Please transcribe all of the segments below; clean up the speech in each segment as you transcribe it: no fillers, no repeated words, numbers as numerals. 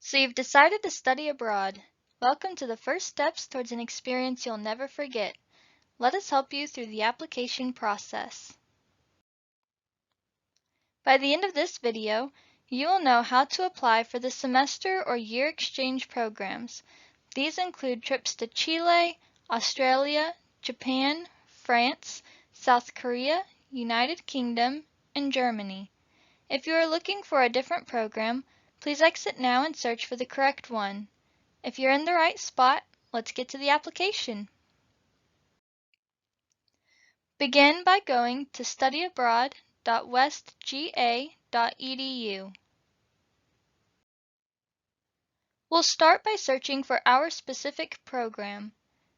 So you've decided to study abroad. Welcome to the first steps towards an experience you'll never forget. Let us help you through the application process. By the end of this video, you will know how to apply for the semester or year exchange programs. These include trips to Chile, Australia, Japan, France, South Korea, United Kingdom, and Germany. If you are looking for a different program, please exit now and search for the correct one. If you're in the right spot, let's get to the application. Begin by going to studyabroad.westga.edu. We'll start by searching for our specific program.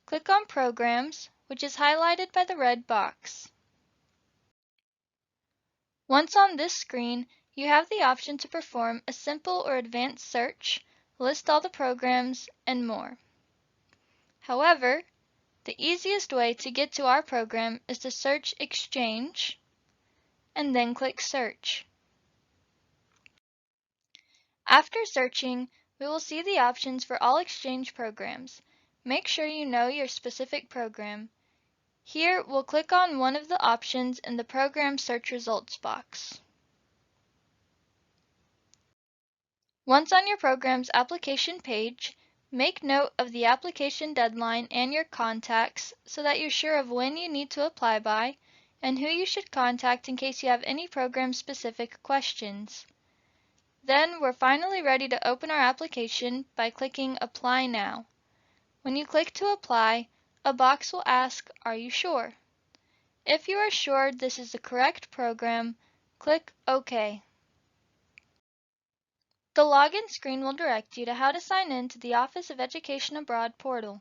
Click on Programs, which is highlighted by the red box. Once on this screen, you have the option to perform a simple or advanced search, list all the programs, and more. However, the easiest way to get to our program is to search Exchange and then click Search. After searching, we will see the options for all exchange programs. Make sure you know your specific program. Here, we'll click on one of the options in the Program Search Results box. Once on your program's application page, make note of the application deadline and your contacts so that you're sure of when you need to apply by and who you should contact in case you have any program-specific questions. Then we're finally ready to open our application by clicking Apply Now. When you click to apply, a box will ask, "Are you sure?" If you are sure this is the correct program, click OK. The login screen will direct you to how to sign in to the Office of Education Abroad portal.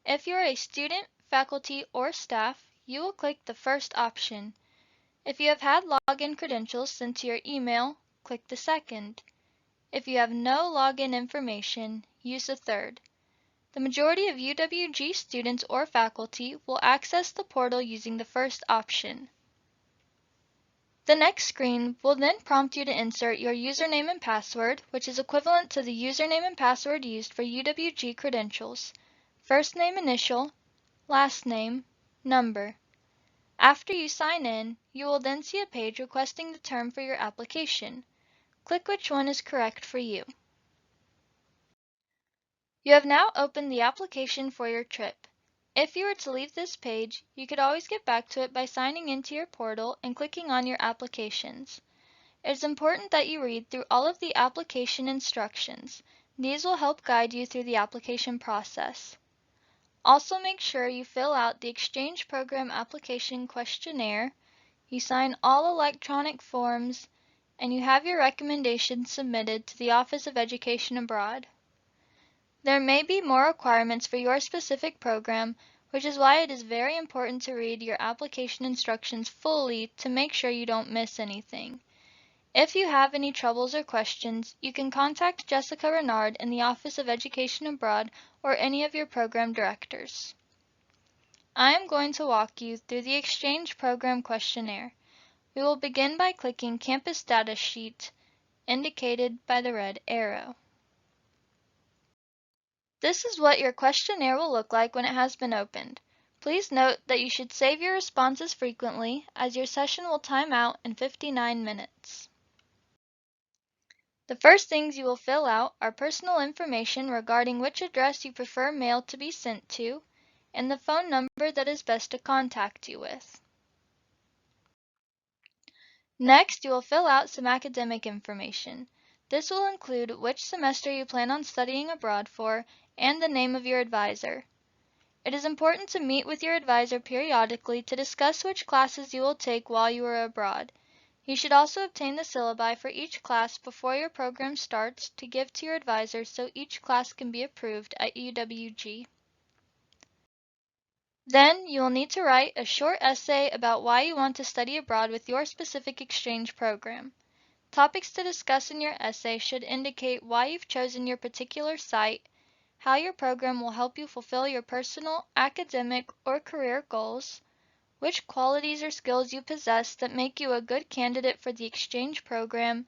If you are a student, faculty, or staff, you will click the first option. If you have had login credentials sent to your email, click the second. If you have no login information, use the third. The majority of UWG students or faculty will access the portal using the first option. The next screen will then prompt you to insert your username and password, which is equivalent to the username and password used for UWG credentials. First name initial, last name, number. After you sign in, you will then see a page requesting the term for your application. Click which one is correct for you. You have now opened the application for your trip. If you were to leave this page, you could always get back to it by signing into your portal and clicking on your applications. It is important that you read through all of the application instructions. These will help guide you through the application process. Also make sure you fill out the Exchange Program Application Questionnaire, you sign all electronic forms, and you have your recommendations submitted to the Office of Education Abroad. There may be more requirements for your specific program, which is why it is very important to read your application instructions fully to make sure you don't miss anything. If you have any troubles or questions, you can contact Jessica Renard in the Office of Education Abroad or any of your program directors. I am going to walk you through the Exchange Program Questionnaire. We will begin by clicking Campus Data Sheet, indicated by the red arrow. This is what your questionnaire will look like when it has been opened. Please note that you should save your responses frequently, as your session will time out in 59 minutes. The first things you will fill out are personal information regarding which address you prefer mail to be sent to, and the phone number that is best to contact you with. Next, you will fill out some academic information. This will include which semester you plan on studying abroad for and the name of your advisor. It is important to meet with your advisor periodically to discuss which classes you will take while you are abroad. You should also obtain the syllabi for each class before your program starts to give to your advisor so each class can be approved at UWG. Then, you will need to write a short essay about why you want to study abroad with your specific exchange program. Topics to discuss in your essay should indicate why you've chosen your particular site, how your program will help you fulfill your personal, academic, or career goals, which qualities or skills you possess that make you a good candidate for the exchange program,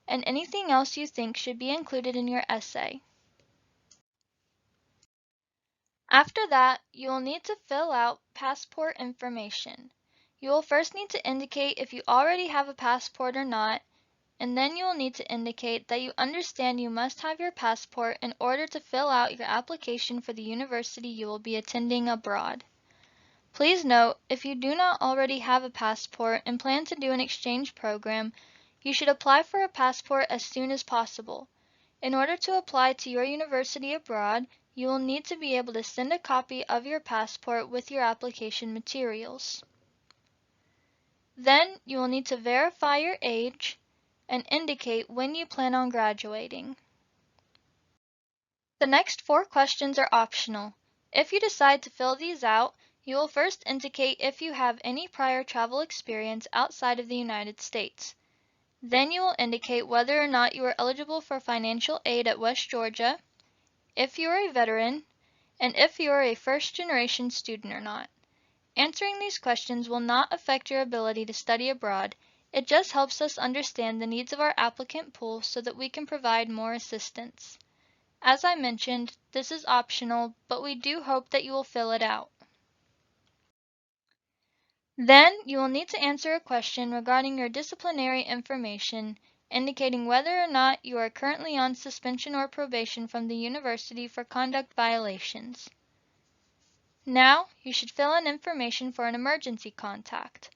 and anything else you think should be included in your essay. After that, you will need to fill out passport information. You will first need to indicate if you already have a passport or not, and then you will need to indicate that you understand you must have your passport in order to fill out your application for the university you will be attending abroad. Please note, if you do not already have a passport and plan to do an exchange program, you should apply for a passport as soon as possible. In order to apply to your university abroad, you will need to be able to send a copy of your passport with your application materials. Then you will need to verify your age and indicate when you plan on graduating. The next 4 questions are optional. If you decide to fill these out, you will first indicate if you have any prior travel experience outside of the United States. Then you will indicate whether or not you are eligible for financial aid at West Georgia, if you are a veteran, and if you are a first-generation student or not. Answering these questions will not affect your ability to study abroad. It just helps us understand the needs of our applicant pool so that we can provide more assistance. As I mentioned, this is optional, but we do hope that you will fill it out. Then you will need to answer a question regarding your disciplinary information, indicating whether or not you are currently on suspension or probation from the university for conduct violations. Now, you should fill in information for an emergency contact.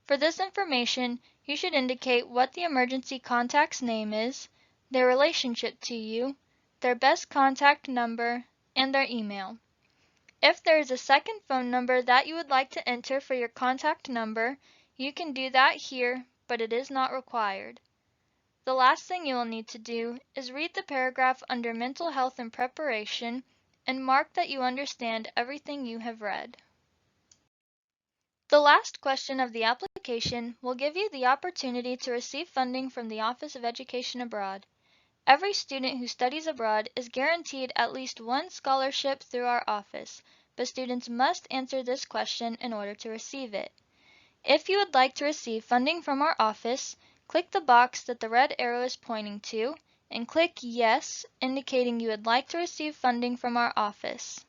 For this information, you should indicate what the emergency contact's name is, their relationship to you, their best contact number, and their email. If there is a second phone number that you would like to enter for your contact number, you can do that here, but it is not required. The last thing you will need to do is read the paragraph under mental health and preparation and mark that you understand everything you have read. The last question of the application will give you the opportunity to receive funding from the Office of Education Abroad. Every student who studies abroad is guaranteed at least one scholarship through our office, but students must answer this question in order to receive it. If you would like to receive funding from our office, click the box that the red arrow is pointing to and click Yes, indicating you would like to receive funding from our office.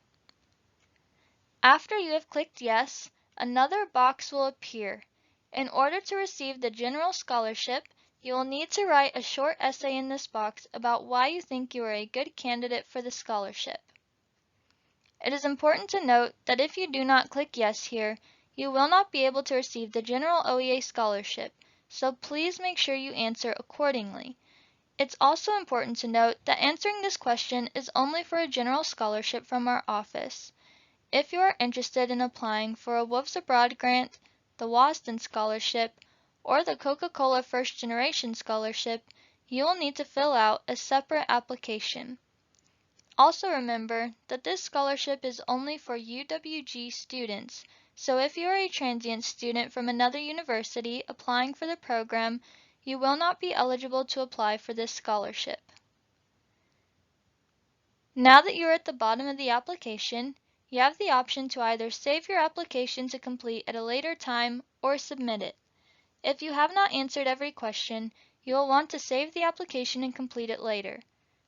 After you have clicked Yes, another box will appear. In order to receive the general scholarship, you will need to write a short essay in this box about why you think you are a good candidate for the scholarship. It is important to note that if you do not click Yes here, you will not be able to receive the general OEA scholarship, so please make sure you answer accordingly. It's also important to note that answering this question is only for a general scholarship from our office. If you are interested in applying for a Wolves Abroad grant, the Wasden Scholarship, or the Coca-Cola First Generation Scholarship, you will need to fill out a separate application. Also remember that this scholarship is only for UWG students, so if you are a transient student from another university applying for the program, you will not be eligible to apply for this scholarship. Now that you are at the bottom of the application, you have the option to either save your application to complete at a later time or submit it. If you have not answered every question, you will want to save the application and complete it later.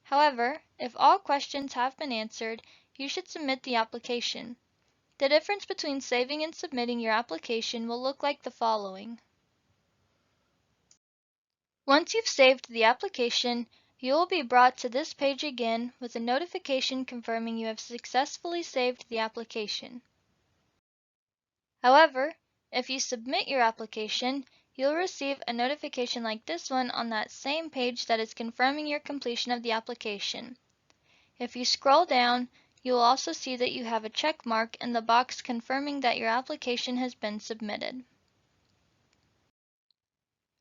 However, if all questions have been answered, you should submit the application. The difference between saving and submitting your application will look like the following. Once you've saved the application, you will be brought to this page again with a notification confirming you have successfully saved the application. However, if you submit your application, you'll receive a notification like this one on that same page that is confirming your completion of the application. If you scroll down, you will also see that you have a check mark in the box confirming that your application has been submitted.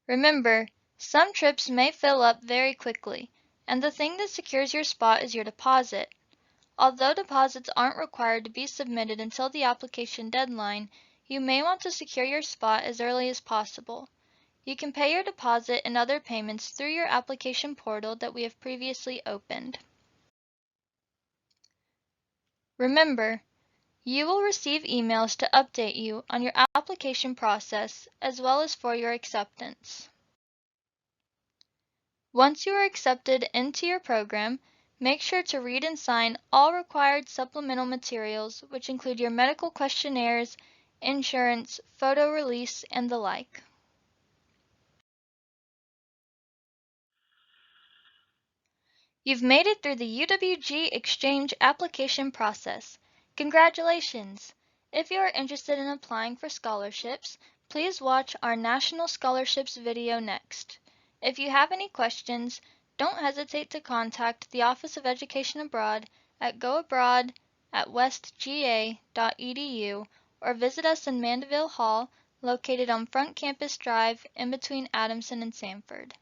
Remember, some trips may fill up very quickly, and the thing that secures your spot is your deposit. Although deposits aren't required to be submitted until the application deadline, you may want to secure your spot as early as possible. You can pay your deposit and other payments through your application portal that we have previously opened. Remember, you will receive emails to update you on your application process as well as for your acceptance. Once you are accepted into your program, make sure to read and sign all required supplemental materials, which include your medical questionnaires, insurance, photo release, and the like. You've made it through the UWG Exchange application process. Congratulations! If you are interested in applying for scholarships, please watch our National Scholarships video next. If you have any questions, don't hesitate to contact the Office of Education Abroad at goabroad@westga.edu or visit us in Mandeville Hall, located on Front Campus Drive in between Adamson and Sanford.